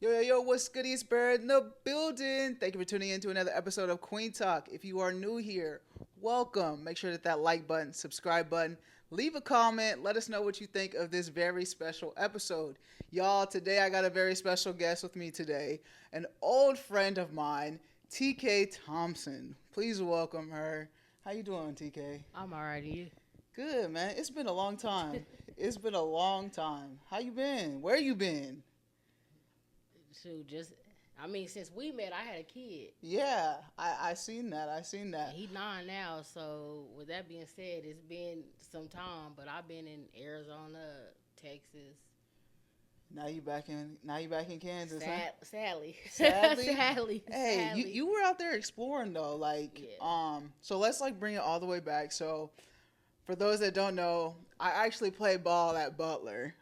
Yo, what's good? It's Bird in the building. Thank you for tuning in to another episode of Queen Talk. If you are new here, welcome. Make sure to hit that like button, subscribe button, leave a comment. Let us know what you think of this very special episode. Y'all, today I got a very special guest with me today, an old friend of mine, TK Thompson. Please welcome her. How you doing, TK? I'm alright. You? Good, man. It's been a long time. It's been a long time. How you been? Where you been? Shoot, since we met, I had a kid. Yeah, I seen that. I seen that. He's 9 now, so with that being said, it's been some time, but I've been in Arizona, Texas. Now you back in Kansas, huh? Sadly. Sadly. Hey, Sadly. you were out there exploring though, like so let's like bring it all the way back. So for those that don't know, I actually played ball at Butler.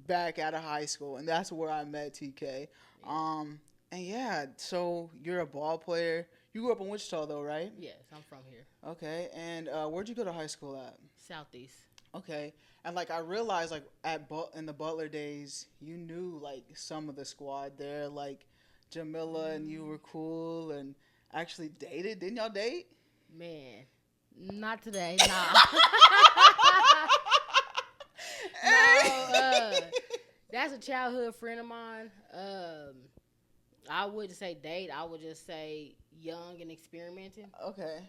Back out of high school, and that's where I met TK. And yeah, so you're a ball player. You grew up in Wichita, though, right? Yes, I'm from here. Okay, and where'd you go to high school at? Southeast. Okay, and like I realized, like in the Butler days, you knew like some of the squad there, like Jamila, and you were cool, and actually dated. Didn't y'all date? Man, not today. Nah. That's a childhood friend of mine. I wouldn't say date. I would just say young and experimenting. Okay.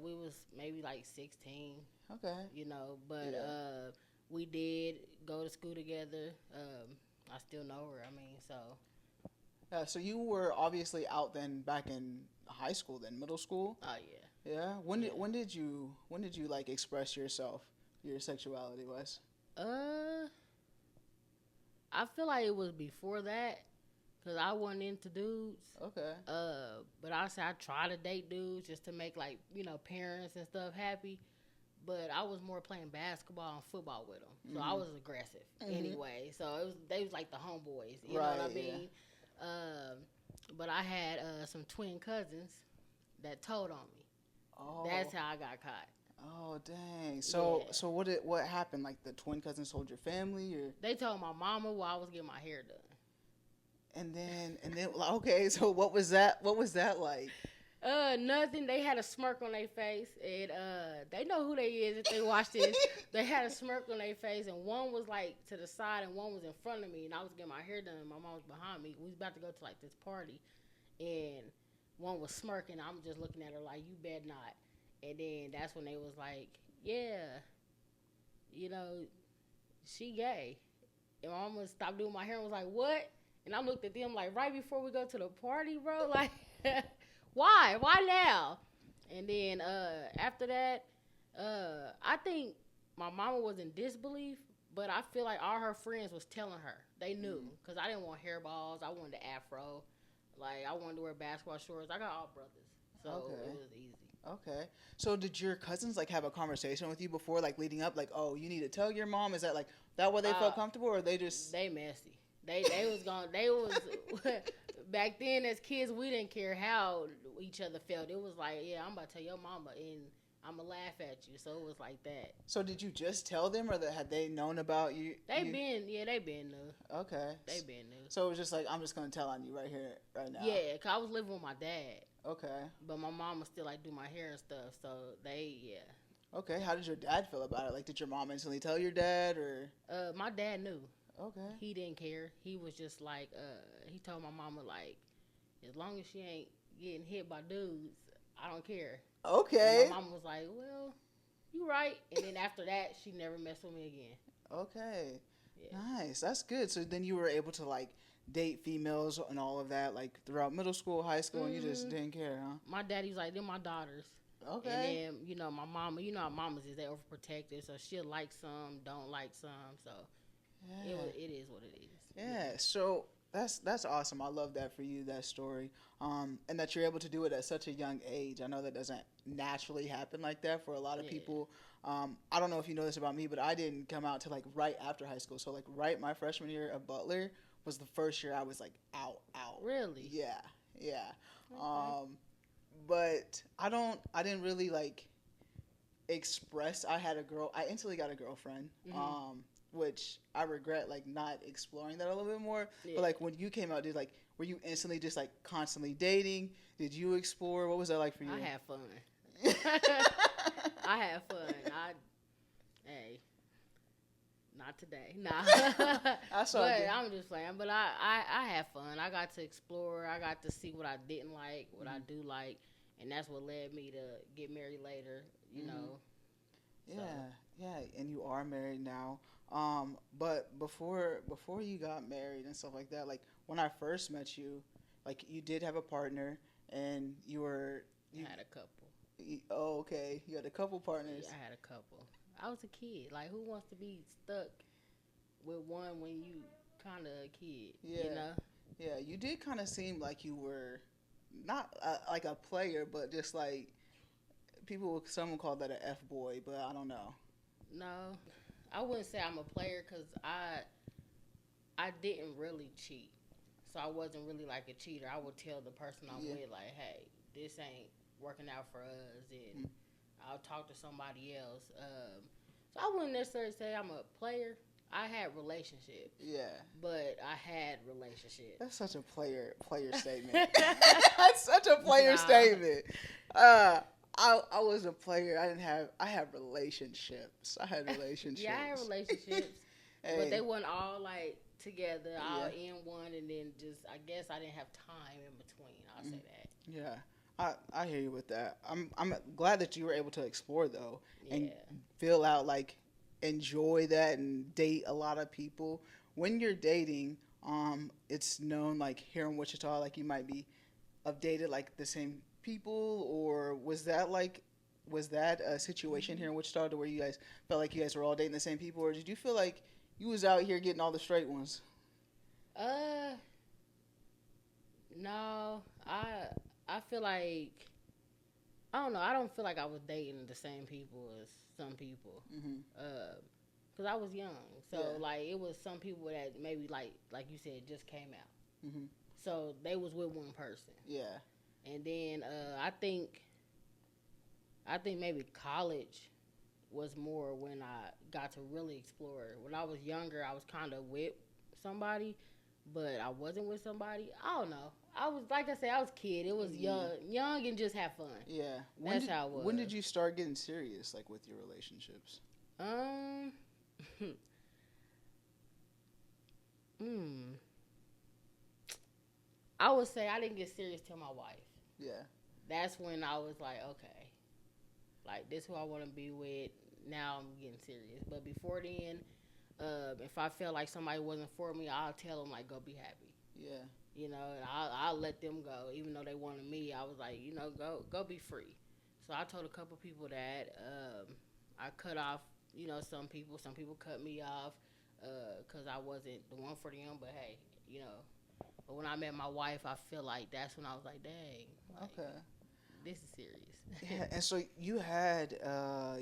We was maybe like 16. Okay. But we did go to school together. I still know her. So. Yeah. So you were obviously out then back in high school, then middle school. Oh yeah. Yeah. When did you like express yourself, your sexuality, Wes? I feel like it was before that, cause I wasn't into dudes. Okay. But I try to date dudes just to make parents and stuff happy. But I was more playing basketball and football with them, so I was aggressive anyway. So they was like the homeboys, you know what I mean? Yeah. But I had some twin cousins that told on me. Oh. That's how I got caught. Oh dang! So what happened? Like the twin cousins told your family, or they told my mama while I was getting my hair done. And then okay. So what was that? What was that like? Nothing. They had a smirk on their face, and they know who they is if they watch this. They had a smirk on their face, and one was like to the side, and one was in front of me, and I was getting my hair done, and my mom was behind me. We was about to go to like this party, and one was smirking. I'm just looking at her like, you bet not. And then that's when they was like, yeah, she gay. And my mama stopped doing my hair and was like, what? And I looked at them like, right before we go to the party, bro? Like, why? Why now? And then after that, I think my mama was in disbelief, but I feel like all her friends was telling her. They knew, because I didn't want hairballs. I wanted the afro. Like, I wanted to wear basketball shorts. I got all brothers, so it was easy. Okay. So did your cousins like have a conversation with you before, like leading up, like, oh, you need to tell your mom? Is that like that way they felt comfortable, or they just they messy? They was back then as kids we didn't care how each other felt. It was like, yeah, I'm about to tell your mama and I'm gonna laugh at you. So it was like that. So did you just tell them, or had they known about you? They been new. Okay. They been new. So it was just like, I'm just gonna tell on you right here, right now. Yeah, cause I was living with my dad. Okay. But my mama still like do my hair and stuff, so yeah. Okay, how did your dad feel about it? Like, did your mom instantly tell your dad, or? My dad knew. Okay. He didn't care. He was just like, he told my mama like, as long as she ain't getting hit by dudes, I don't care. Okay. And my mama was like, well, you right. And then after that, she never messed with me again. Okay. Yeah. Nice. That's good. So then you were able to like date females and all of that, like throughout middle school, high school, and you just didn't care, huh? My daddy was like, they're my daughters. Okay. And then, my mama, how mamas is, they overprotective, so she'll like some, don't like some, so yeah. It is what it is. Yeah, so that's awesome. I love that for you, that story, and that you're able to do it at such a young age. I know that doesn't naturally happen like that for a lot of people. I don't know if you know this about me, but I didn't come out to like right after high school. So like right my freshman year at Butler was the first year I was like out. Really? Yeah. Okay. But I didn't really like express. I instantly got a girlfriend. which I regret like not exploring that a little bit more. Yeah. But like when you came out, were you instantly just like constantly dating? Did you explore? What was that like for you? I had fun. I had fun. Hey, not today. Nah. I saw but it. I'm just playing. But I had fun. I got to explore. I got to see what I didn't like, what I do like, and that's what led me to get married later. You know. Yeah, yeah, and you are married now. But before you got married and stuff like that, like when I first met you, like you did have a partner, and you had a couple. Oh, okay. You had a couple partners. Yeah, I had a couple. I was a kid. Like, who wants to be stuck with one when you kind of a kid? Yeah. You know? Yeah, you did kind of seem like you were not like a player, but just like someone called that an F boy, but I don't know. No, I wouldn't say I'm a player because I didn't really cheat. So I wasn't really like a cheater. I would tell the person I'm with, like, hey, this ain't working out for us, and I'll talk to somebody else. So I wouldn't necessarily say I'm a player. I had relationships. Yeah. But I had relationships. That's such a player statement. That's such a player statement. I was a player. I had relationships. I had relationships. Yeah, I had relationships. Hey. But they weren't all like together, all in one, and then just, I guess I didn't have time in between. I'll say that. Yeah. I hear you with that. I'm glad that you were able to explore though and feel out like enjoy that and date a lot of people. When you're dating, it's known like here in Wichita, like you might be have dated like the same people, or was that a situation here in Wichita to where you guys felt like you guys were all dating the same people, or did you feel like you was out here getting all the straight ones? No, I feel like, I don't know. I don't feel like I was dating the same people as some people. Cause I was young, so like it was some people that maybe like you said just came out. So they was with one person. Yeah. And then I think maybe college was more when I got to really explore. When I was younger, I was kind of with somebody, but I wasn't with somebody. I don't know. I was, like I said, I was a kid. It was young and just have fun. Yeah. That's how it was. When did you start getting serious, like with your relationships? I would say I didn't get serious till my wife. Yeah. That's when I was like, okay, like this who I want to be with. Now I'm getting serious. But before then, if I felt like somebody wasn't for me, I'll tell them like, go be happy. Yeah. You know, and I'll let them go. Even though they wanted me, I was like, you know, go be free. So I told a couple people that I cut off, you know, some people cut me off because I wasn't the one for them. But hey, you know, but when I met my wife, I feel like that's when I was like, dang, like, okay, this is serious. Yeah, and so you had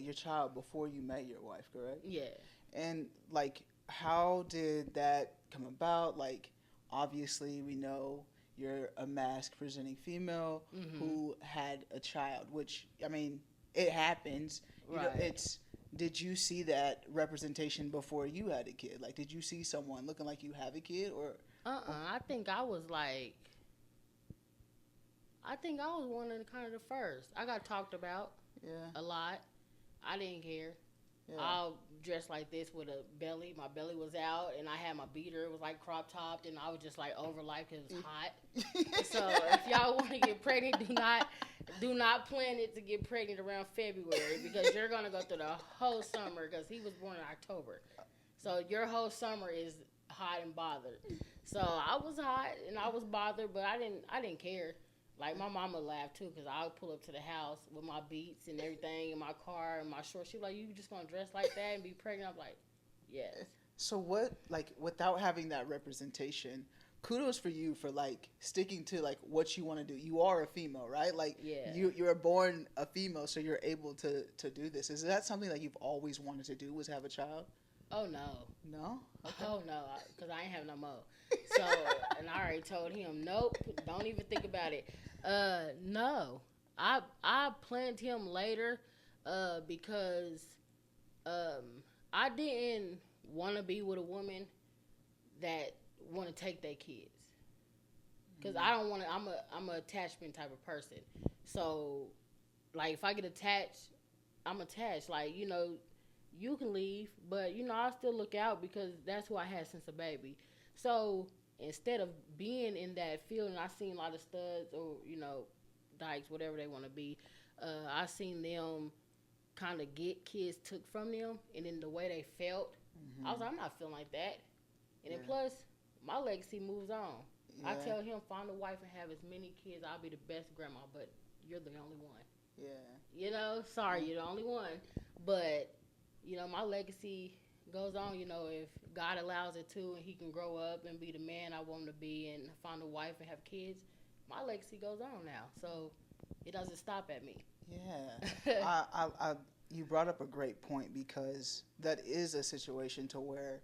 your child before you met your wife, correct? Yeah. And like, how did that come about? Like, obviously, we know you're a masc presenting female who had a child, which, I mean, it happens. Right. You know, did you see that representation before you had a kid? Like, did you see someone looking like you have a kid, or? I think I was one of the kind of the first. I got talked about a lot. I didn't care. Yeah. I'll dress like this with a belly. My belly was out, and I had my beater. It was like crop topped, and I was just like over life because it was hot. So if y'all want to get pregnant, do not plan it to get pregnant around February because you're gonna go through the whole summer because he was born in October. So your whole summer is hot and bothered. So I was hot and I was bothered, but I didn't care. Like, my mama laughed, too, because I would pull up to the house with my beats and everything in my car and my shorts. She was like, you just going to dress like that and be pregnant? I'm like, yes. So what, like, without having that representation, kudos for you for, like, sticking to, like, what you want to do. You are a female, right? Like, you're born a female, so you're able to do this. Is that something that you've always wanted to do, was have a child? Oh, no. No? Okay. Oh, no, because I ain't have no more. So, and I already told him, nope, don't even think about it. No, I planned him later, because, I didn't want to be with a woman that want to take their kids. Because I don't want to. I'm a attachment type of person. So, like, if I get attached, I'm attached. Like, you can leave, but I still look out because that's who I had since a baby. So instead of being in that field, and I seen a lot of studs or dykes, whatever they want to be, I seen them kind of get kids took from them, and then the way they felt, I was like, I'm not feeling like that. And then plus, my legacy moves on. I tell him, find a wife and have as many kids. I'll be the best grandma, but you're the only one. Yeah. Sorry, you're the only one. But, my legacy goes on, if God allows it to, and he can grow up and be the man I want him to be and find a wife and have kids, my legacy goes on now. So it doesn't stop at me. Yeah. You brought up a great point, because that is a situation to where,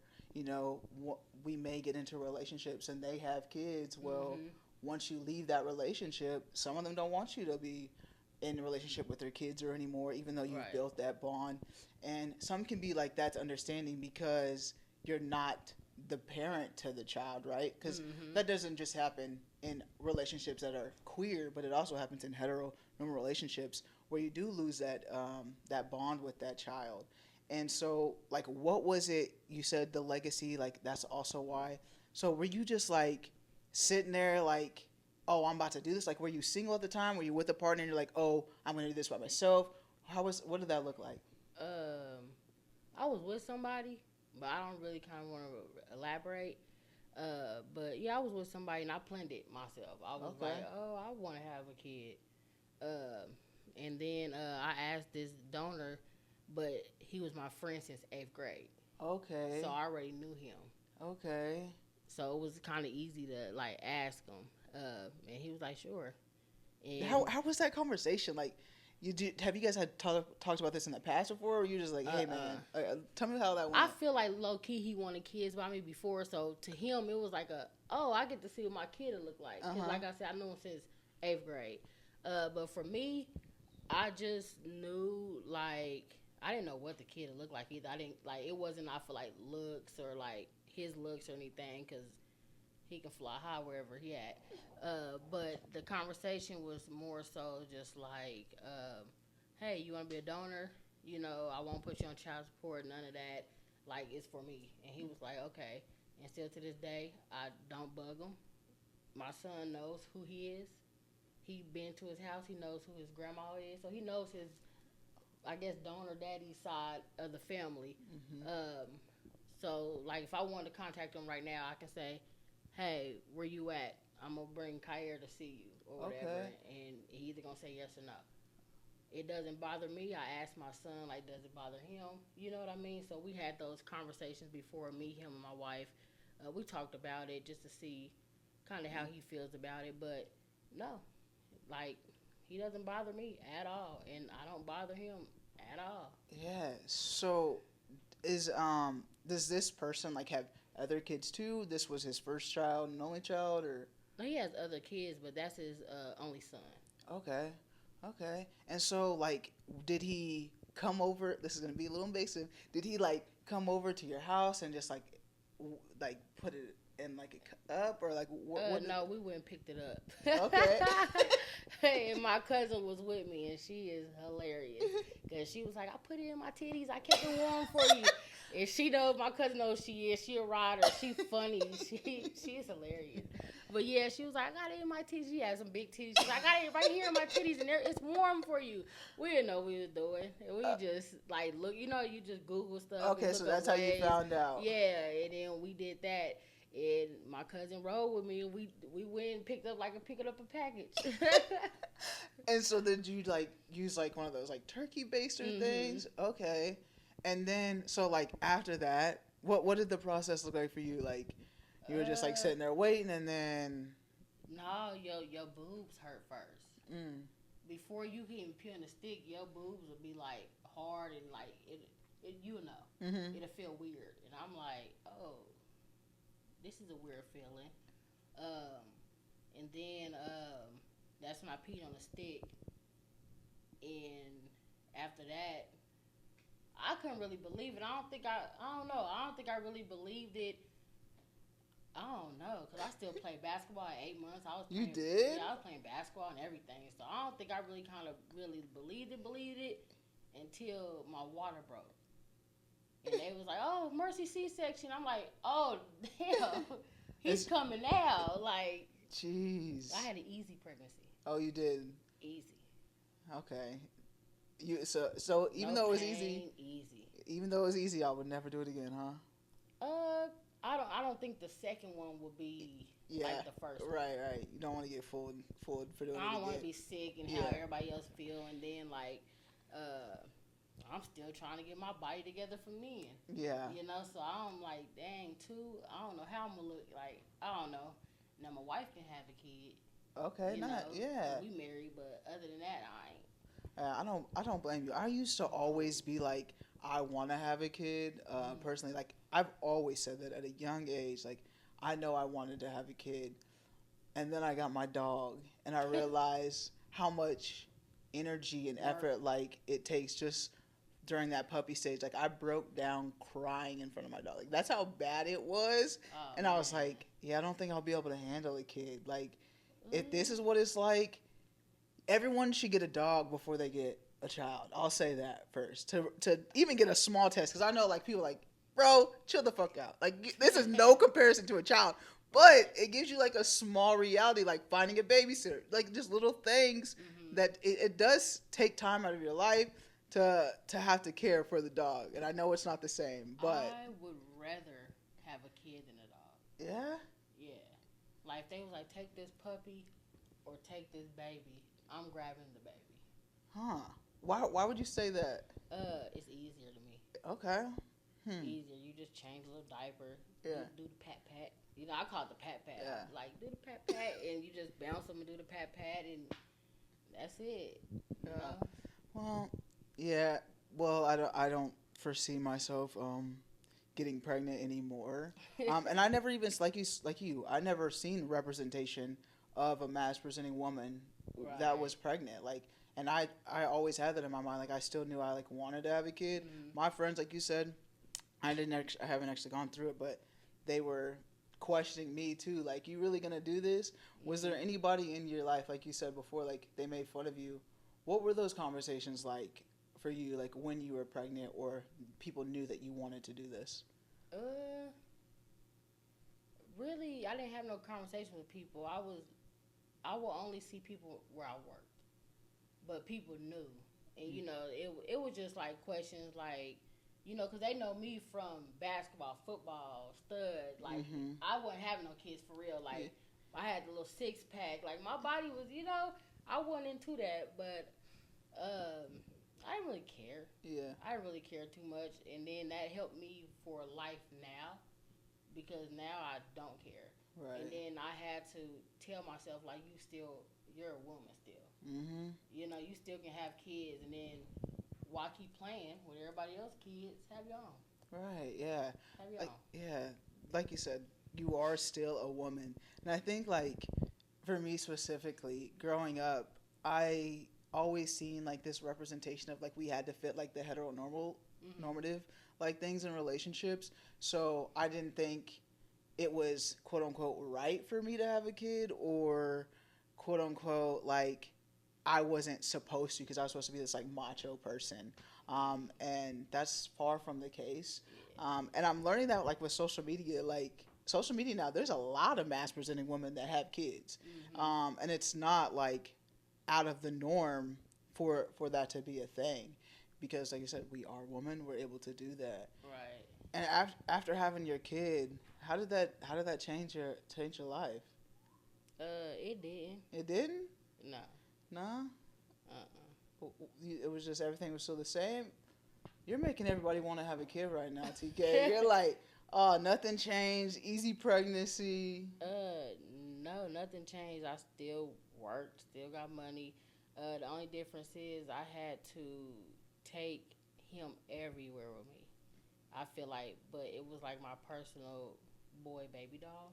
we may get into relationships and they have kids. Well, once you leave that relationship, some of them don't want you to be in a relationship with their kids or anymore, even though you've built that bond. And some can be like, that's understanding because you're not the parent to the child, right? Because that doesn't just happen in relationships that are queer, but it also happens in hetero normal relationships where you do lose that bond with that child. And so, like, what was it? You said the legacy, like, that's also why. So were you just like sitting there like, oh, I'm about to do this? Like, were you single at the time? Were you with a partner and you're like, oh, I'm going to do this by myself? What did that look like? I was with somebody, but I don't really kind of want to elaborate. But yeah, I was with somebody and I planned it myself. I was like, oh, I want to have a kid. And then I asked this donor, but he was my friend since 8th grade. Okay. So I already knew him. Okay. So it was kind of easy to like ask him. And he was like, sure. And how was that conversation? Like, have you guys had talked about this in the past before, or you just like, hey man, tell me how that went? I feel like low key he wanted kids by me before, so to him it was like I get to see what my kid would look like. 'Cause like I said, I knew him since 8th grade. But for me, I just knew, like, I didn't know what the kid would look like either. I didn't like, it wasn't off for like looks or like his looks or anything, because he can fly high wherever he at. But the conversation was more so just like, hey, you want to be a donor? I won't put you on child support, none of that. Like, it's for me. And he was like, okay. And still to this day, I don't bug him. My son knows who he is. He been to his house. He knows who his grandma is. So he knows his, I guess, donor daddy side of the family. So, like, if I wanted to contact him right now, I can say, hey, where you at? I'm going to bring Kyer to see you or whatever. And he either going to say yes or no. It doesn't bother me. I asked my son, like, does it bother him? You know what I mean? So we had those conversations before, me, him, and my wife. We talked about it just to see kind of how he feels about it. But, no. Like, he doesn't bother me at all. And I don't bother him at all. Yeah. So does this person, like, have other kids too? This was his first child and only child, or? No, he has other kids, but that's his only son. Okay. And so, like, did he come over? This is gonna be a little invasive. Did he, like, come over to your house and just like put it in like a cup, or like what? No, we went and picked it up. Okay. Hey, and my cousin was with me, and she is hilarious because she was like, "I put it in my titties. I kept it warm for you." And she knows, my cousin knows she is. She a rider. She funny. She is hilarious. But yeah, she was like, I got it in my titties. She had some big titties. She's like, I got it right here in my titties, and it's warm for you. We didn't know what we was doing. And we just like look. You just Google stuff. Okay, so that's how you found out. Yeah, and then we did that. And my cousin rode with me, and we went and picked up picking up a package. And so did you like use like one of those like turkey baster things? Okay. And then so like after that, what did the process look like for you? Like you were just like sitting there waiting, and then no, your boobs hurt first. Before you can even peel the stick, your boobs will be like hard and like it it'll feel weird. And I'm like, oh, this is a weird feeling. And then that's when I peed on the stick. And after that, I couldn't really believe it. I don't know. I don't think I really believed it. I don't know, cause I still played basketball at 8 months. You did? Yeah, I was playing basketball and everything. So I don't think I really kind of really believed it until my water broke. And they was like, "Oh, Mercy C-section." I'm like, "Oh, damn, he's coming out." Like, jeez. I had an easy pregnancy. Oh, you did? Easy. Okay. So even No though it was pain, easy, even though it was easy, I would never do it again, huh? I don't think the second one will be like the first one. Right. You don't want to get fooled for doing it again. I don't want to be sick and how everybody else feel, and then like, I'm still trying to get my body together for men. Yeah. You know, so I'm like, dang, I don't know how I'm gonna look like. I don't know. Now my wife can have a kid. Okay, We married, but other than that, I ain't. I don't blame you. I used to always be like, I want to have a kid. Personally, like I've always said that at a young age. Like I know I wanted to have a kid, and then I got my dog, and I realized how much energy and effort like it takes just during that puppy stage. Like I broke down crying in front of my dog. Like that's how bad it was, and I was like, yeah, I don't think I'll be able to handle a kid. Like if this is what it's like. Everyone should get a dog before they get a child. I'll say that first. To even get a small test. Because I know, like, people like, bro, chill the fuck out. Like, this is no comparison to a child. But it gives you, like, a small reality, like finding a babysitter. Like, just little things that it does take time out of your life to have to care for the dog. And I know it's not the same, but... I would rather have a kid than a dog. Yeah? Yeah. Like, if they was like, take this puppy or take this baby, I'm grabbing the baby. Huh. Why would you say that? It's easier to me. Okay. Easier. You just change a little diaper. Yeah. Do the pat. You know, I call it the pat. Yeah. Like, do the pat, and you just bounce them and do the pat, and that's it. You know? Well, yeah. Well, I don't foresee myself getting pregnant anymore. And I never even like you. I never seen representation of a mass presenting woman that was pregnant. Like, and I always had that in my mind. Like, I still knew I like wanted to have a kid. My friends, like you said, I haven't actually gone through it, but they were questioning me too. Like, you really gonna do this? Was there anybody in your life, like you said before, like they made fun of you? What were those conversations like for you, like when you were pregnant, or people knew that you wanted to do this? Really, I didn't have no conversation with people. I will only see people where I worked, but people knew, and you know, it was just like questions like, you know, because they know me from basketball, football, stud. Like I wasn't having no kids for real. Like I had the little 6-pack. Like my body was, you know, I wasn't into that, but I didn't really care. Yeah, I didn't really care too much, and then that helped me for life now, because now I don't care. right. And then I had to tell myself, like, you're a woman still. You know, you still can have kids, and then why keep playing with everybody else's kids? Have your own. Right. Yeah. Have your own. Yeah. Like you said, you are still a woman, and I think like for me specifically, growing up, I always seen like this representation of like we had to fit like the normative like things in relationships. So I didn't think it was quote unquote right for me to have a kid, or quote unquote like I wasn't supposed to, because I was supposed to be this like macho person, and that's far from the case. And I'm learning that like with social media now, there's a lot of mass presenting women that have kids, and it's not like out of the norm for that to be a thing, because like you said, we are women, we're able to do that. Right. And after having your kid, how did that change your life? It didn't. It didn't? No. No? It was just everything was still the same? You're making everybody want to have a kid right now, TK. You're like, oh, nothing changed, easy pregnancy. No, nothing changed. I still worked, still got money. The only difference is I had to take him everywhere with me. I feel like, but it was like my personal boy baby doll.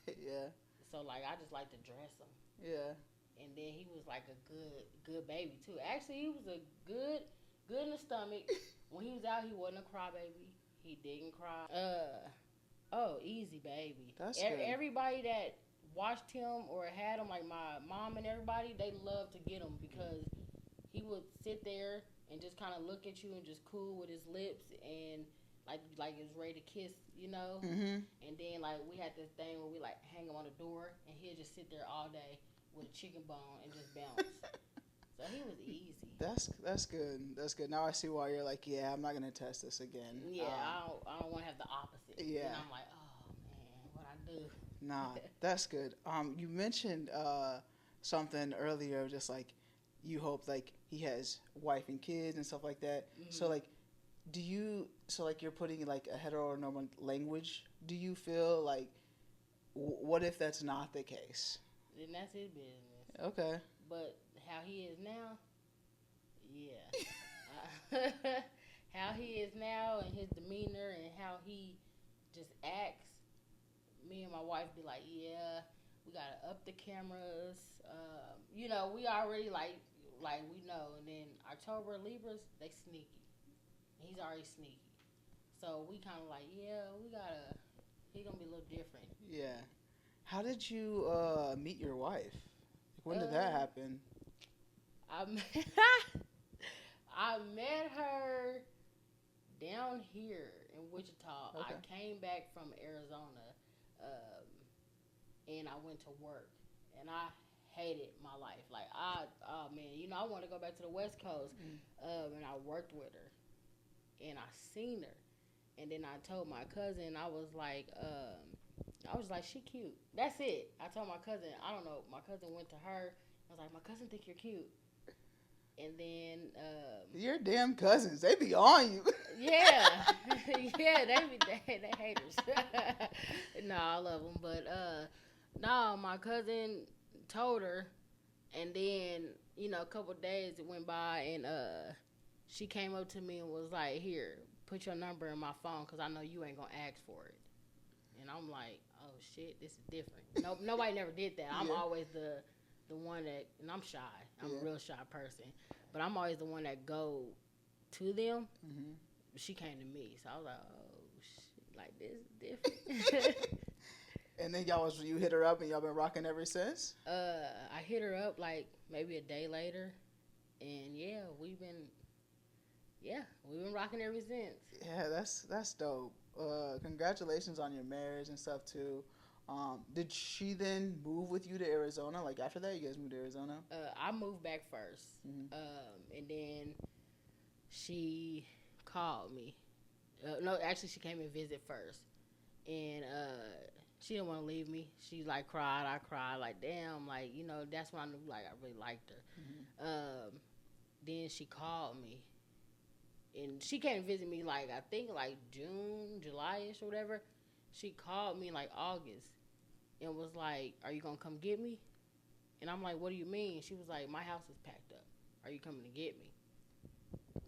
Yeah. So like I just like to dress him. Yeah. And then he was like a good baby too. Actually, he was a good in the stomach. when he was out, he wasn't a crybaby. He didn't cry. Oh, easy baby. That's good. Everybody that watched him or had him, like my mom and everybody, they loved to get him because he would sit there and just kind of look at you and just cool with his lips and like he was ready to kiss, you know. Mm-hmm. And then like we had this thing where we like hang him on the door and he'd just sit there all day with a chicken bone and just bounce. So he was easy. That's good. That's good. Now I see why you're like, yeah, I'm not gonna test this again. Yeah, I don't want to have the opposite. Yeah. And I'm like, oh man, what I do? Nah, that's good. You mentioned something earlier, just like you hope like he has wife and kids and stuff like that. Mm-hmm. So like, you're putting like a heteronormative language. Do you feel like, what if that's not the case? Then that's his business. Okay. But how he is now, yeah. How he is now and his demeanor and how he just acts, me and my wife be like, yeah, we gotta up the cameras. You know, we already like we know. And then October Libras, they sneaky. He's already sneaky. So we kind of like, yeah, he gonna be a little different. Yeah. How did you meet your wife? When did that happen? I met her down here in Wichita. Okay. I came back from Arizona, and I went to work, and I hated my life. Like oh man, you know I want to go back to the West Coast, and I worked with her, and I seen her, and then I told my cousin I was like she cute. That's it. I told my cousin. I don't know. My cousin went to her. I was like, my cousin think you're cute. And then your damn cousins, they be on you. Yeah, yeah, they haters. No, I love them, but no, my cousin told her, and then you know a couple days it went by, and she came up to me and was like, "Here, put your number in my phone, cause I know you ain't gonna ask for it." And I'm like, "Oh shit, this is different." No, nobody never did that. I'm always the one that, and I'm shy. I'm a real shy person, but I'm always the one that go to them. Mm-hmm. She came to me, so I was like, oh shit, like this is different. And then you hit her up, and y'all been rocking ever since. I hit her up like maybe a day later, and we've been rocking ever since. Yeah, that's dope. Congratulations on your marriage and stuff too. Did she then move with you to Arizona? Like after that, you guys moved to Arizona? I moved back first, and then she called me. No, actually, she came and visit first, and she didn't want to leave me. She like cried. I cried. Like damn, like you know that's when I knew like I really liked her. Mm-hmm. Then she called me, and she came and visit me like I think like June, July-ish or whatever. She called me in like August and was like, "Are you gonna come get me?" And I'm like, "What do you mean?" She was like, "My house is packed up. Are you coming to get me?"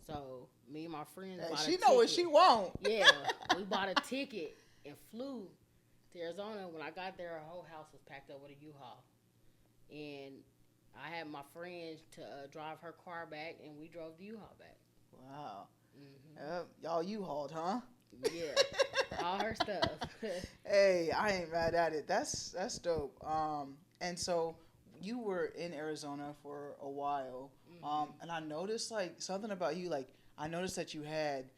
So me and my friends bought a ticket. She know what she want. Yeah, we bought a ticket and flew to Arizona. When I got there, her whole house was packed up with a U-Haul, and I had my friends to drive her car back, and we drove the U-Haul back. Wow. Mm-hmm. Y'all U-Hauled, huh? Yeah, all her stuff. Hey, I ain't mad at it. That's dope. And so you were in Arizona for a while, and I noticed like something about you. Like I noticed that you had,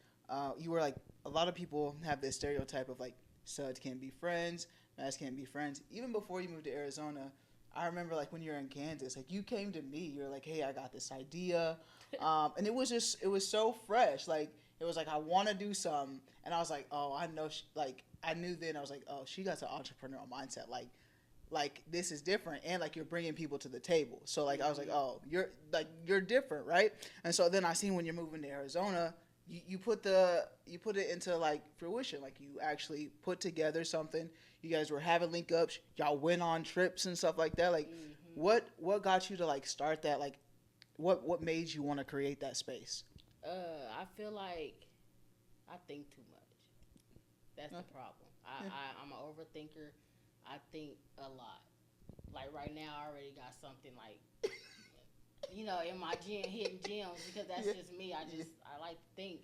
you were like a lot of people have this stereotype of like studs can't be friends, guys can't be friends. Even before you moved to Arizona, I remember like when you were in Kansas, like you came to me. You're like, hey, I got this idea, and it was so fresh. Like it was like I want to do something, and I was like, oh, I know. I knew then. I was like, oh, she got an entrepreneurial mindset. Like this is different, and like you're bringing people to the table. So like I was like, oh, you're different, right? And so then I seen when you're moving to Arizona, you put it into like fruition. Like you actually put together something. You guys were having link ups. Y'all went on trips and stuff like that. Like what got you to like start that? Like what made you want to create that space? I feel like I think too much. That's the problem. I'm an overthinker. I think a lot. Like right now, I already got something like, you know, in my gym, hidden gems, because that's just me. I like to think.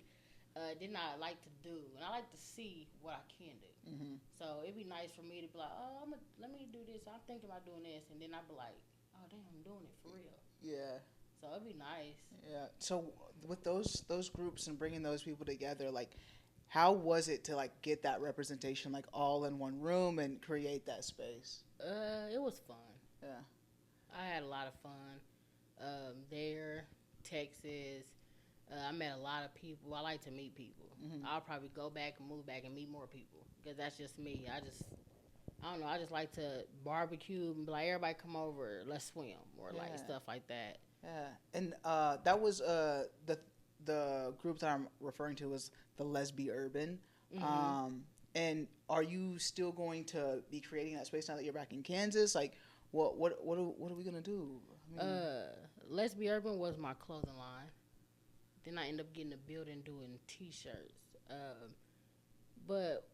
didn't I like to do, and I like to see what I can do. Mm-hmm. So it'd be nice for me to be like, oh, let me do this. I'm thinking about doing this, and then I'd be like, oh damn, I'm doing it for real. Yeah. So it'd be nice. Yeah. So with those groups and bringing those people together, like, how was it to like get that representation, like all in one room and create that space? It was fun. Yeah. I had a lot of fun. There, Texas. I met a lot of people. I like to meet people. Mm-hmm. I'll probably go back and move back and meet more people because that's just me. I don't know. I just like to barbecue and be like, everybody come over, let's swim or like stuff like that. Yeah. And that was the group that I'm referring to was the Lesbi Urban. Mm-hmm. And are you still going to be creating that space now that you're back in Kansas? Like, what are we gonna do? I mean, Let's Be Urban was my clothing line. Then I ended up getting a building doing T-shirts. But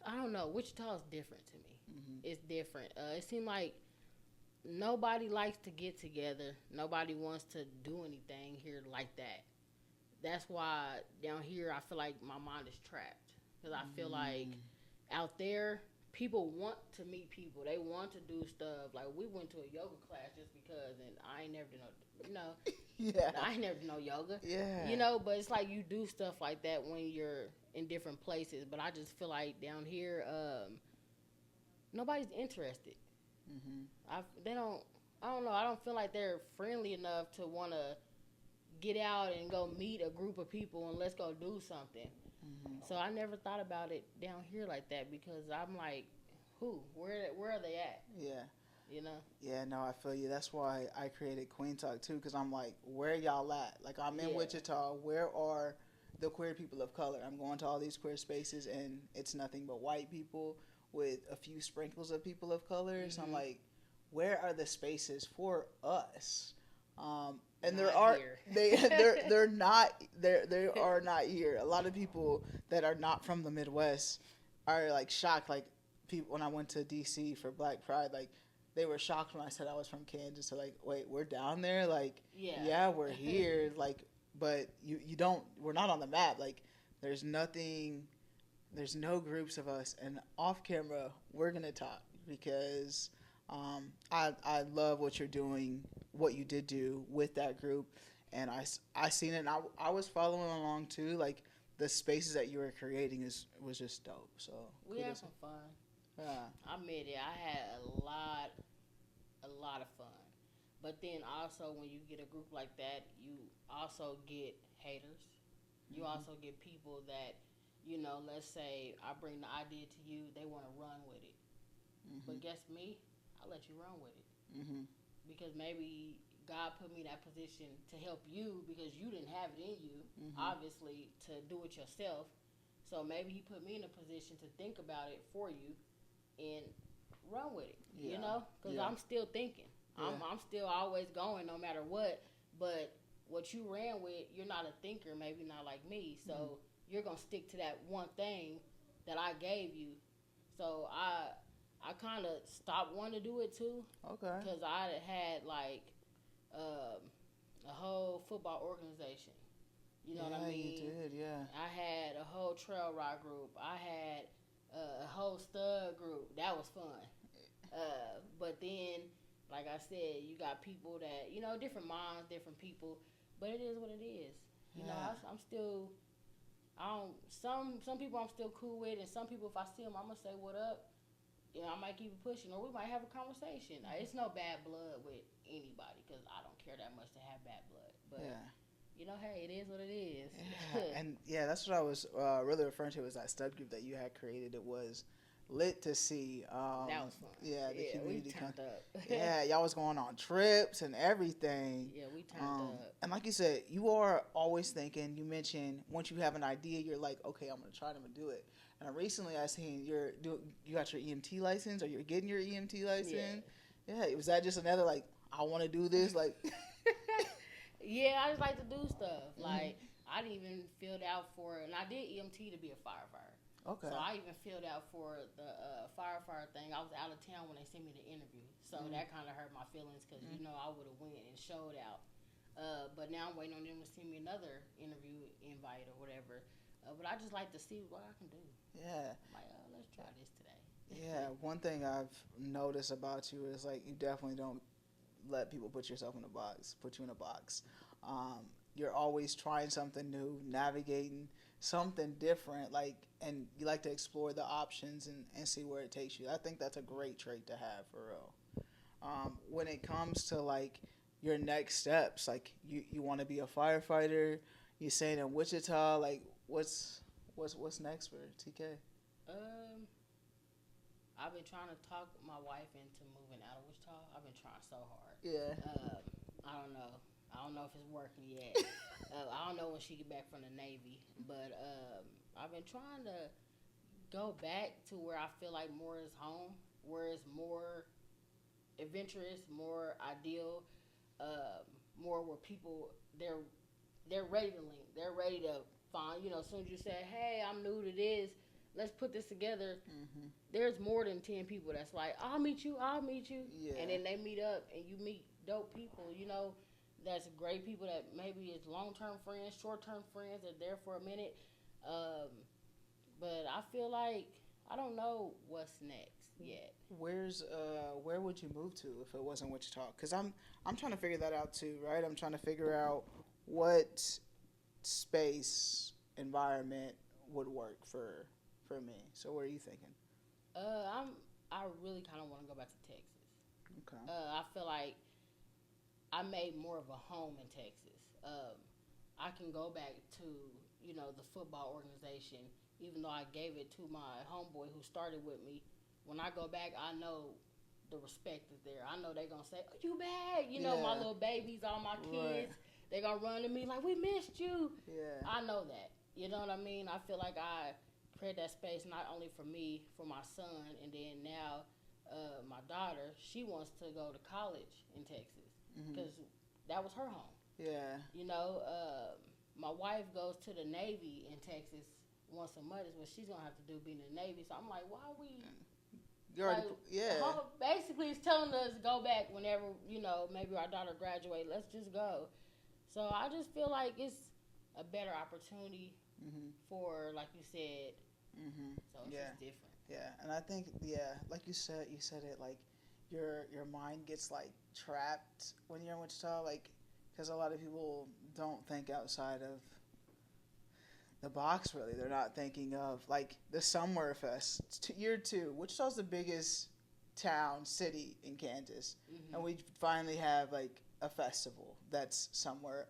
I don't know. Wichita is different to me. mm-hmm. It's different. It seemed like nobody likes to get together. Nobody wants to do anything here like that. That's why down here I feel like my mind is trapped. Because I feel like out there, people want to meet people. They want to do stuff. Like, we went to a yoga class just because, and I ain't never did Yeah. I ain't never did no yoga. Yeah. But it's like you do stuff like that when you're in different places. But I just feel like down here, nobody's interested. Mm-hmm. I don't know. I don't feel like they're friendly enough to want to get out and go meet a group of people and let's go do something. Mm-hmm. So I never thought about it down here like that because I'm like, who? Where are they at? Yeah. Yeah, no, I feel you. That's why I created Queen Talk too, because I'm like, where y'all at? Like, I'm in Wichita. Where are the queer people of color? I'm going to all these queer spaces, and it's nothing but white people with a few sprinkles of people of color. Mm-hmm. So I'm like, where are the spaces for us? And not there are here. they're not they are not here. A lot of people that are not from the Midwest are like shocked. Like, people when I went to DC for Black Pride, like, they were shocked when I said I was from Kansas. So like, wait, we're down there? Like, yeah, we're here. Like, but you don't. We're not on the map. Like, there's nothing. There's no groups of us. And off camera, we're gonna talk because I love what you're doing, what you did do with that group, and I seen it. And I was following along too. Like, the spaces that you were creating was just dope. So we had some fun. I admit it. I had a lot of fun. But then also when you get a group like that, you also get haters. You Mm-hmm. also get people that, let's say I bring the idea to you, they want to run with it. Mm-hmm. But guess me, I let you run with it. Mm-hmm. Because maybe God put me in that position to help you because you didn't have it in you, Mm-hmm. obviously, to do it yourself. So maybe he put me in a position to think about it for you and run with it, because I'm still thinking. Yeah. I'm still always going no matter what. But what you ran with, you're not a thinker, maybe not like me. So you're going to stick to that one thing that I gave you. So I kind of stopped wanting to do it too. Okay. Because I had like a whole football organization. You know what I mean? You did, yeah. I had a whole trail ride group. I had a whole stud group. That was fun. But then, like I said, you got people that, different minds, different people. But it is what it is. I'm still, some people I'm still cool with. And some people, if I see them, I'm going to say, what up? I might keep it pushing. Or we might have a conversation. It's no bad blood with anybody because I don't care that much to have bad blood. But hey, it is what it is. Yeah. And that's what I was really referring to, was that stud group that you had created. It was lit to see. That was fun. Yeah, the community we turned up. Yeah, y'all was going on trips and everything. Yeah, we turned up. And like you said, you are always thinking. You mentioned once you have an idea, you're like, okay, I'm gonna try to do it. And recently, I seen you got your EMT license, or you're getting your EMT license. Yeah, was that just another like, I want to do this, like? Yeah, I just like to do stuff. Like, I didn't even filled out for, and I did EMT to be a firefighter. Okay. So I even filled out for the firefighter thing. I was out of town when they sent me the interview, so that kind of hurt my feelings because I would have went and showed out. But now I'm waiting on them to send me another interview invite or whatever. But I just like to see what I can do. Yeah. Like, let's try this today. Yeah. One thing I've noticed about you is like you definitely don't let people put yourself in a box, put you in a box. You're always trying something new, navigating something different, like, and you like to explore the options and see where it takes you. I think that's a great trait to have for real. When it comes to like your next steps, like you want to be a firefighter, you saying in Wichita, like what's next for TK? Um, I've been trying to talk my wife into moving out of Wichita. I've been trying so hard. Yeah. I don't know. I don't know if it's working yet. I don't know when she get back from the Navy, but I've been trying to go back to where I feel like more is home, where it's more adventurous, more ideal, more where people they're ready to link, they're ready to find. As soon as you say, "Hey, I'm new to this, let's put this together." Mm-hmm. There's more than 10 people that's like, I'll meet you, Yeah. and then they meet up and you meet dope people. That's great people that maybe it's long-term friends, short-term friends. They're there for a minute, but I feel like I don't know what's next yet. Where would you move to if it wasn't Wichita? Because I'm trying to figure that out too, right? I'm trying to figure out what space environment would work for me. So what are you thinking? I really kind of want to go back to Texas. Okay. I feel like I made more of a home in Texas. I can go back to the football organization, even though I gave it to my homeboy who started with me. When I go back, I know the respect is there. I know they're gonna say, "Oh, you back?" My little babies, all my kids, right. They're gonna run to me like, "We missed you." Yeah. I know that. You know what I mean? I feel like I create that space not only for me, for my son, and then now my daughter, she wants to go to college in Texas because that was her home. Yeah. My wife goes to the Navy in Texas once a month is what she's gonna have to do being in the Navy. So I'm like, why are we? Basically, it's telling us go back whenever maybe our daughter graduate. Let's just go. So I just feel like it's a better opportunity for, like you said. So it's just different. Yeah, and I think like you said it like your mind gets like trapped when you're in Wichita, like because a lot of people don't think outside of the box really. They're not thinking of like the Summer Fest. It's year 2. Wichita's the biggest city in Kansas, and we finally have like a festival that's somewhere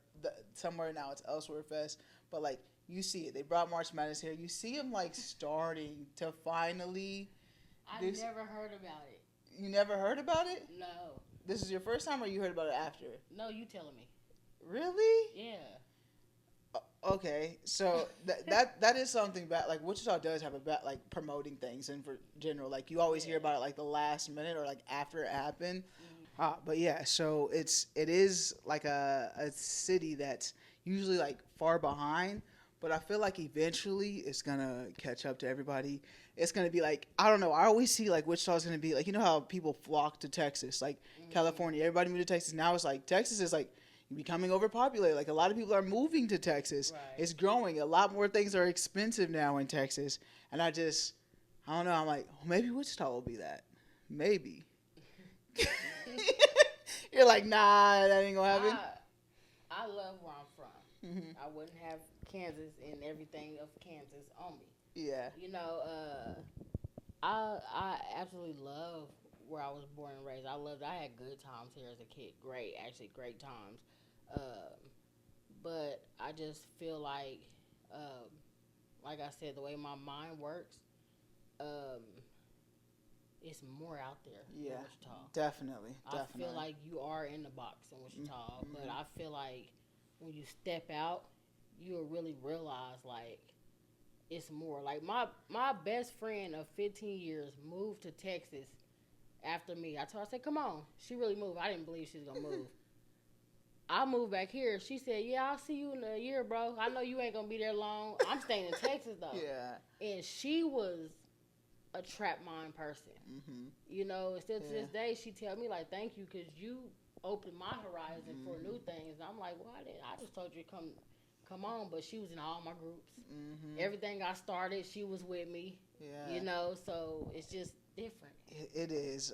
now. It's Elsewhere Fest, but like you see it. They brought March Madness here. You see them like starting to finally. I never heard about it. You never heard about it? No. This is your first time, or you heard about it after? No, you telling me. Really? Yeah. Okay, so that is something bad. Like Wichita does have a bad like promoting things, and for general, like you always hear about it like the last minute or like after it happened. But yeah, so it is like a city that's usually like far behind, but I feel like eventually it's gonna catch up to everybody. It's gonna be like, I don't know. I always see like Wichita's gonna be like, how people flock to Texas, like California. Everybody moved to Texas. Now it's like Texas is like becoming overpopulated. Like a lot of people are moving to Texas. Right. It's growing. A lot more things are expensive now in Texas, and I don't know. I'm like, maybe Wichita will be that. Maybe. You're like, nah, that ain't gonna happen. I love where I'm from. I wouldn't have Kansas and everything of Kansas on me. Yeah. I absolutely love where I was born and raised. I had good times here as a kid. Great times. But I just feel like I said, the way my mind works, it's more out there in Wichita. Definitely. I feel like you are in the box in Wichita, but I feel like when you step out, you'll really realize like it's more. Like my best friend of 15 years moved to Texas after me. I said, come on. She really moved. I didn't believe she was gonna move. I moved back here. She said, yeah, I'll see you in a year, bro. I know you ain't gonna be there long. I'm staying in Texas though. Yeah. And she was a trap mind person. Still to this day, she tell me like, thank you, because you opened my horizon for new things. And I'm like, well, I just told you to come come on, but she was in all my groups. Mm-hmm. Everything I started, she was with me. Yeah. You know, so it's just different. It is.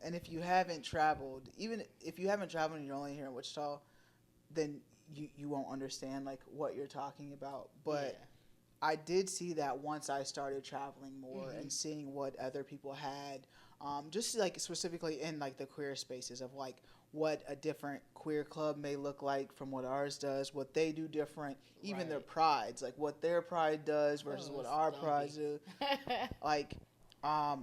And if you haven't traveled, even if you haven't traveled and you're only here in Wichita, then you won't understand like what you're talking about. But Yeah. I did see that once I started traveling more Mm-hmm. and seeing what other people had, just like specifically in like the queer spaces of like what a different queer club may look like from what ours does, what they do different, even their Right. prides, like what their pride does versus Oh, what it's our prides stumpy. do. Like,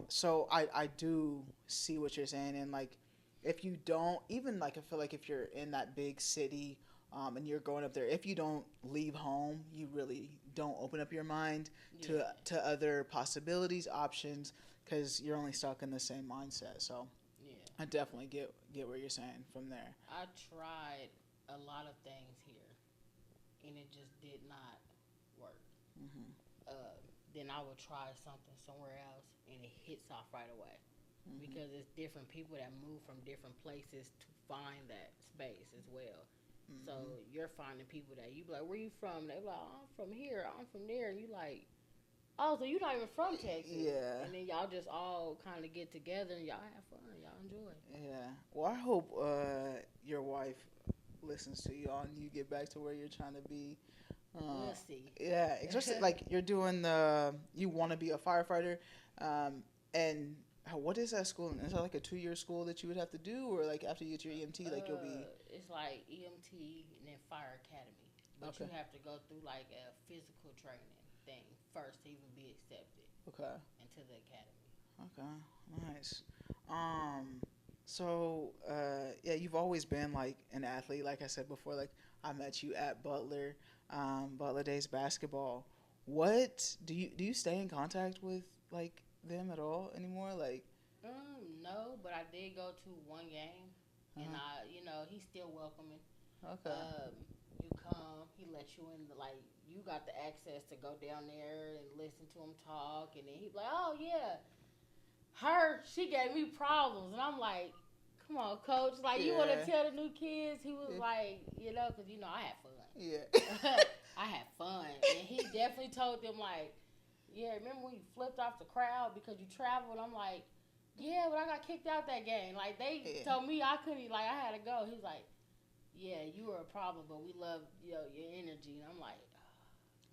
so I do see what you're saying, and like if you don't even like I feel like if you're in that big city, and you're growing up there, if you don't leave home, you really don't open up your mind Yeah. to other possibilities, options, because you're only stuck in the same mindset. So Yeah. I definitely get what you're saying from there. I tried a lot of things here, and it just did not work. Hmm. Uh, then I would try something somewhere else, and it hits off right away Hmm. because it's different people that move from different places to find that space as well. So Hmm. you're finding people that you be like, where you from? They be like, oh, I'm from here. I'm from there. And you like, oh, so you're not even from Texas. Yeah. And then y'all just all kind of get together and y'all have fun. Y'all enjoy. Yeah. Well, I hope your wife listens to you all and you get back to where you're trying to be. Uh, We'll see. yeah, especially like you're doing you want to be a firefighter, and what is that school? Is that like a 2 year school that you would have to do, or like after you get your EMT, like you'll be It's like EMT and then Fire Academy. But okay, you have to go through like a physical training thing first to even be accepted okay, into the academy. okay, nice. Um, so yeah, you've always been like an athlete, like I said before. Like I met you at Butler, Butler Days basketball. What do you stay in contact with like them at all anymore? Like, No, but I did go to one game, and uh he's still welcoming. okay, Um, you come, he lets you in. Like you got the access to go down there and listen to him talk, and then he be like, "Oh yeah, she gave me problems," and I'm like, "Come on, coach. Like you want to yeah, tell the new kids?" He was yeah, like, because I had fun. yeah. I had fun, and he definitely told them like, "Yeah, remember when you flipped off the crowd because you traveled?" I'm like, "Yeah, but I got kicked out that game. Like they Yeah. told me I couldn't. Like I had to go." He's like, "Yeah, you were a problem, but we love your energy." And I'm like,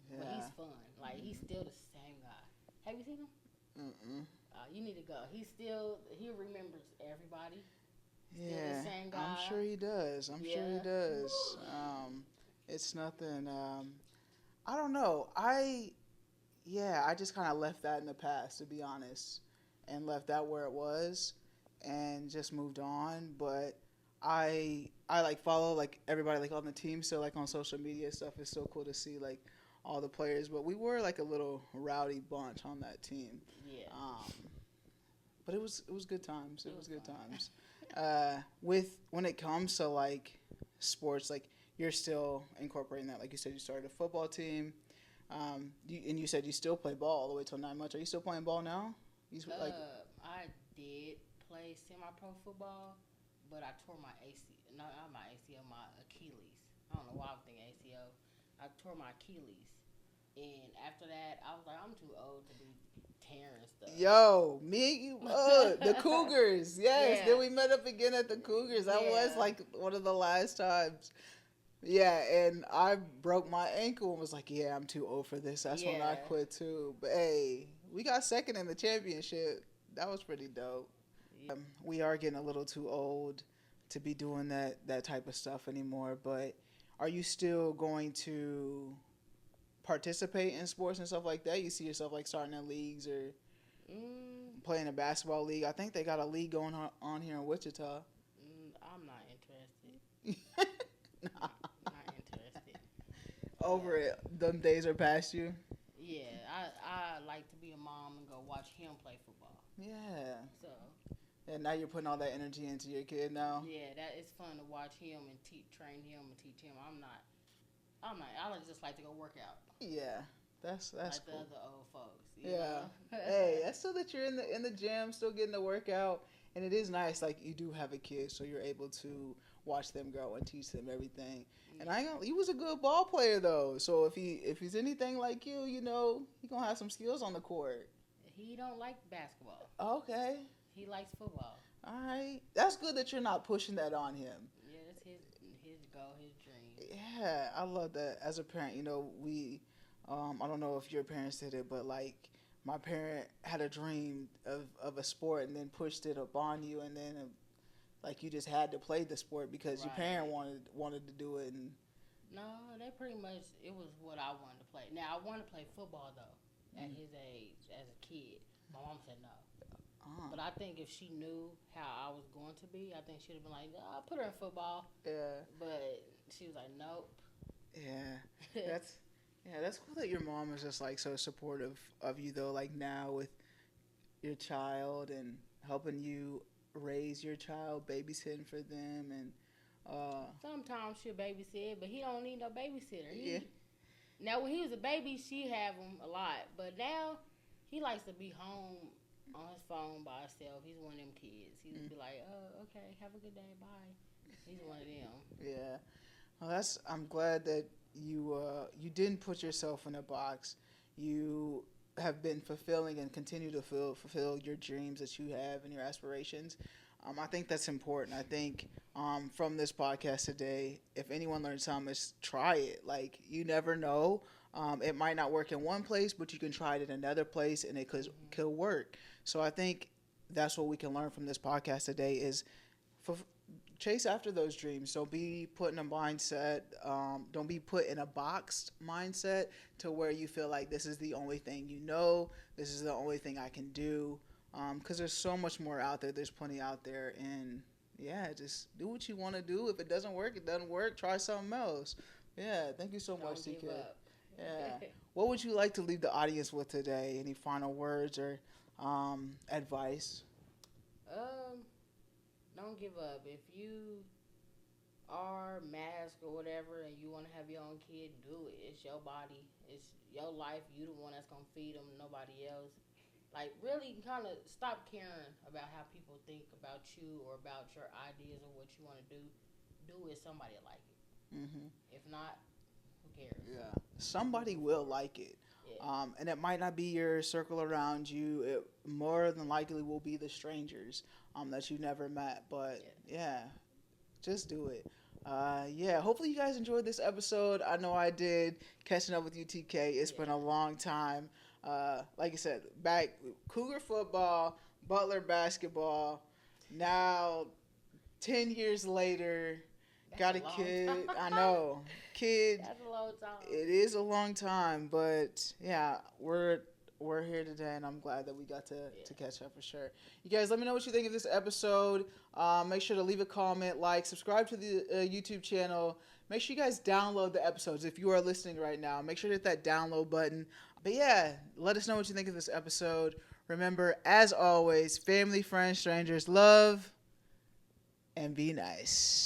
"But Yeah. he's fun. Like he's still the same guy. Have you seen him? Mm-mm. You need to go. He remembers everybody. Still Yeah. the same I'm guy. sure he does. I'm sure he Yeah, does. It's nothing. I don't know. I just kind of left that in the past, to be honest, and left that where it was, and just moved on. But I like follow like everybody like on the team, so like on social media stuff. It's so cool to see like all the players. But we were like a little rowdy bunch on that team. yeah. Um, but it was good times. It It was was good fun. times. With when it comes to like sports, like you're still incorporating that. Like you said, you started a football team. And you said you still play ball all the way till 9 months. Are you still playing ball now? Like I did play semi-pro football, but I tore my AC. No, not my ACL, my Achilles. I don't know why I'm thinking ACL. I tore my Achilles, and after that, I was like, I'm too old to be tearing stuff. yo, me and you, the Cougars. Yes, Yeah, then we met up again at the Cougars. That was yeah, like one of the last times. Yeah, and I broke my ankle and was like, yeah, I'm too old for this. That's when I yeah, quit too. But hey, we got second in the championship. That was pretty dope. yeah. We are getting a little too old to be doing that type of stuff anymore. But are you still going to participate in sports and stuff like that? You see yourself like starting in leagues or Mm, playing a basketball league? I think they got a league going on here in Wichita. I'm not interested. Nah, Not interested. over Uh, it. Them days are past you. yeah, I like to be a mom and go watch him play football. Yeah. So And now you're putting all that energy into your kid now. yeah, that it's fun to watch him and train him and teach him. I'm not. I'm not. I just like to go work out Yeah. That's like the cool. other old folks. Yeah. Hey, that's still that you're in the gym, still getting the workout, and it is nice. Like you do have a kid, so you're able to watch them grow and teach them everything. And he was a good ball player though. So if he's anything like you, you know, he gonna have some skills on the court. He don't like basketball. Okay. He likes football. All right. That's good that you're not pushing that on him. Yeah, that's his goal, his dream. Yeah, I love that. As a parent, you know, I don't know if your parents did it, but like my parent had a dream of a sport and then pushed it upon you, and then like you just had to play the sport because your parent wanted to do it. And no, they pretty much, it was what I wanted to play. Now I wanted to play football though at his age as a kid. My mom said no. But I think if she knew how I was going to be, I think she'd have been like, I'll put her in football. Yeah. But she was like, nope. Yeah. That's cool that your mom is just like so supportive of you though, like now with your child and helping you raise your child, babysitting for them. And sometimes she'll babysit, but he don't need no babysitter. Now when he was a baby, she have him a lot, but now he likes to be home on his phone by himself. He's one of them kids. He would be like, "Oh, okay, have a good day, bye." He's one of them. Yeah, well, I'm glad that you didn't put yourself in a box. You have been fulfilling and continue to fulfill your dreams that you have and your aspirations. I think that's important. I think from this podcast today, if anyone learned something, is try it. Like, you never know. It might not work in one place, but you can try it in another place, and it could work. So I think that's what we can learn from this podcast today is chase after those dreams. Don't be put in a mindset. Don't be put in a boxed mindset to where you feel like this is the only thing you know. This is the only thing I can do. Because there's so much more out there. There's plenty out there. And, yeah, just do what you want to do. If it doesn't work, it doesn't work. Try something else. Yeah, thank you so much, TK. Yeah. What would you like to leave the audience with today? Any final words or advice? Don't give up. If you are masked or whatever and you want to have your own kid, do it. It's your body. It's your life. You the one that's going to feed them, nobody else. Like, really kind of stop caring about how people think about you or about your ideas or what you want to do. Do it. Somebody like it. Mm-hmm. If not, who cares? Yeah. Somebody will like it. Yeah. And it might not be your circle around you. It more than likely will be the strangers that you never met. But, yeah, just do it. Hopefully you guys enjoyed this episode. I know I did. Catching up with you, TK. It's been a long time. Like I said, back Cougar football, Butler basketball. Now, 10 years later, got a kid. I know, kid. That's a long time. It is a long time, but yeah, we're here today, and I'm glad that we got to catch up for sure. You guys, let me know what you think of this episode. Make sure to leave a comment, subscribe to the YouTube channel. Make sure you guys download the episodes if you are listening right now. Make sure to hit that download button. But yeah, let us know what you think of this episode. Remember, as always, family, friends, strangers, love, and be nice.